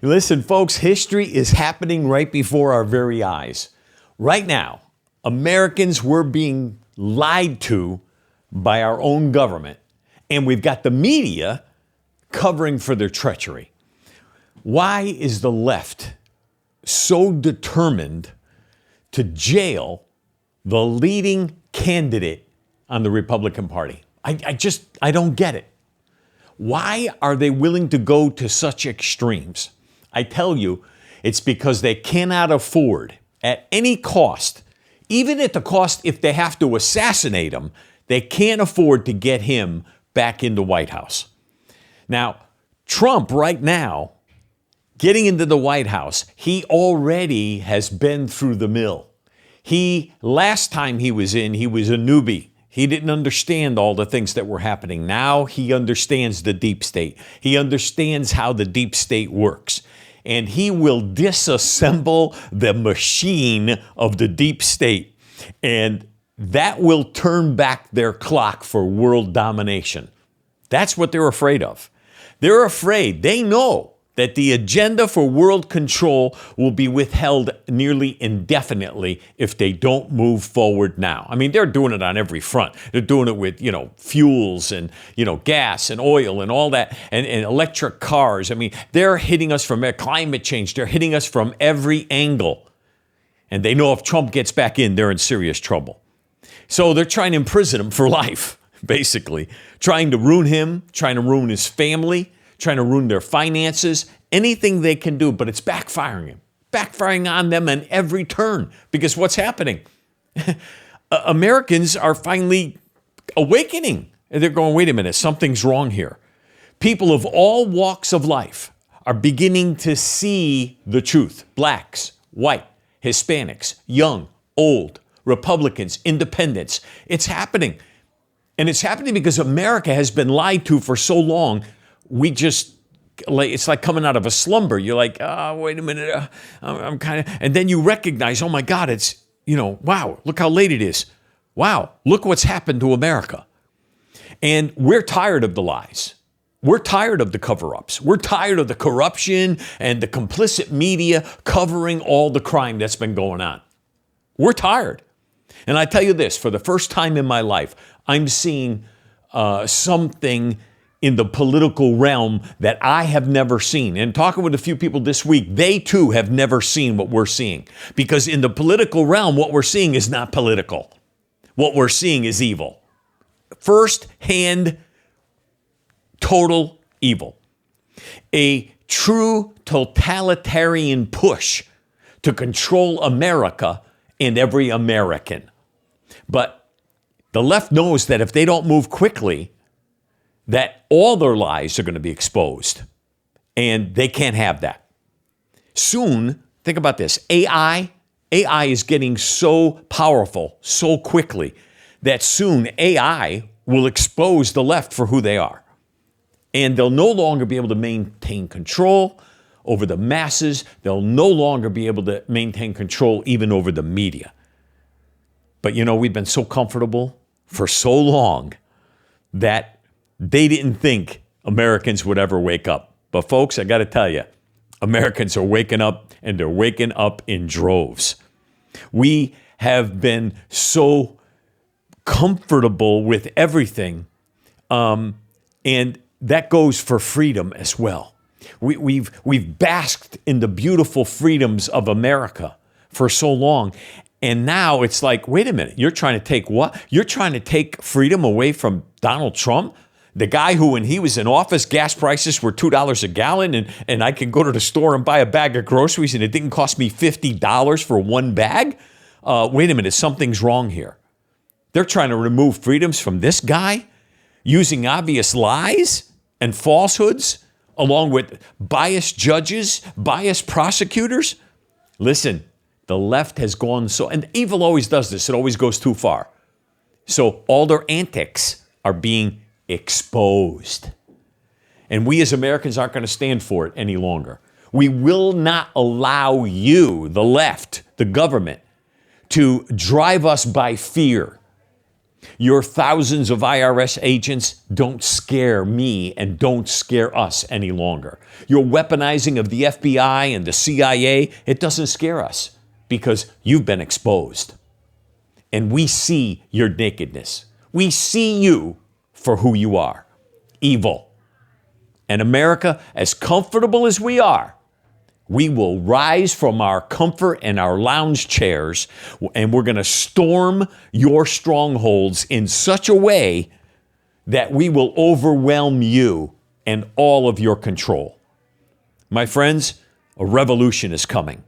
Listen, folks, history is happening right before our very eyes. Right now, Americans were being lied to by our own government, and we've got the media covering for their treachery. Why is the left so determined to jail the leading candidate on the Republican Party? I don't get it. Why are they willing to go to such extremes? I tell you, it's because they cannot afford at any cost, even at the cost if they have to assassinate him, they can't afford to get him back in the White House. Now, Trump right now, getting into the White House, he already has been through the mill. Last time he was in, he was a newbie. He didn't understand all the things that were happening. Now he understands the deep state. He understands how the deep state works. And he will disassemble the machine of the deep state. And that will turn back their clock for world domination. That's what they're afraid of. They're afraid. They know that the agenda for world control will be withheld nearly indefinitely if they don't move forward now. I mean, they're doing it on every front. They're doing it with, fuels and, gas and oil and all that and electric cars. I mean, they're hitting us from climate change. They're hitting us from every angle. And they know if Trump gets back in, they're in serious trouble. So they're trying to imprison him for life, basically. Trying to ruin him, trying to ruin his family, trying to ruin their finances, anything they can do, but it's backfiring on them on every turn. Because what's happening? Americans are finally awakening. And they're going, wait a minute, something's wrong here. People of all walks of life are beginning to see the truth. Blacks, white, Hispanics, young, old, Republicans, independents. It's happening. And it's happening because America has been lied to for so long. It's like coming out of a slumber. You're like, wait a minute, I'm kind of, and then you recognize, oh my God, it's, wow, look how late it is. Wow, look what's happened to America. And we're tired of the lies. We're tired of the cover-ups. We're tired of the corruption and the complicit media covering all the crime that's been going on. We're tired. And I tell you this, for the first time in my life, I'm seeing something in the political realm that I have never seen. And talking with a few people this week, they too have never seen what we're seeing. Because in the political realm, what we're seeing is not political. What we're seeing is evil. First-hand, total evil. A true totalitarian push to control America and every American. But the left knows that if they don't move quickly, that all their lies are going to be exposed. And they can't have that. Soon, think about this, AI is getting so powerful so quickly that soon AI will expose the left for who they are. And they'll no longer be able to maintain control over the masses. They'll no longer be able to maintain control even over the media. But we've been so comfortable for so long that they didn't think Americans would ever wake up. But folks, I got to tell you, Americans are waking up, and they're waking up in droves. We have been so comfortable with everything, and that goes for freedom as well. We've basked in the beautiful freedoms of America for so long. And now it's like, wait a minute, you're trying to take what? You're trying to take freedom away from Donald Trump? The guy who, when he was in office, gas prices were $2 a gallon, and I could go to the store and buy a bag of groceries, and it didn't cost me $50 for one bag? Wait a minute, something's wrong here. They're trying to remove freedoms from this guy using obvious lies and falsehoods, along with biased judges, biased prosecutors. Listen, the left has gone so, and evil always does this, it always goes too far. So all their antics are being exposed. And we as Americans aren't going to stand for it any longer. We will not allow you, the left, the government, to drive us by fear. Your thousands of IRS agents don't scare me and don't scare us any longer. Your weaponizing of the FBI and the CIA, it doesn't scare us because you've been exposed. And we see your nakedness. We see you for who you are, evil. And America, as comfortable as we are, we will rise from our comfort and our lounge chairs, and we're going to storm your strongholds in such a way that we will overwhelm you and all of your control. My friends, a revolution is coming,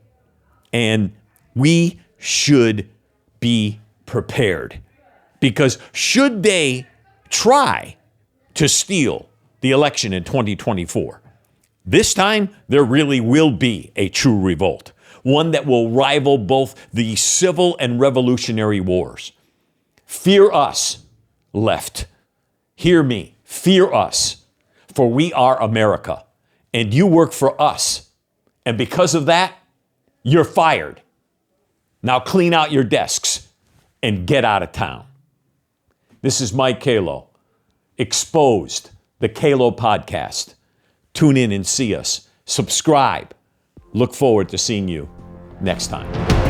and we should be prepared. Because should they try to steal the election in 2024, this time, there really will be a true revolt, one that will rival both the civil and revolutionary wars. Fear us, left. Hear me, fear us, for we are America, and you work for us. And because of that, you're fired. Now clean out your desks and get out of town. This is Mike Calo, Exposed, the Calo Podcast. Tune in and see us. Subscribe. Look forward to seeing you next time.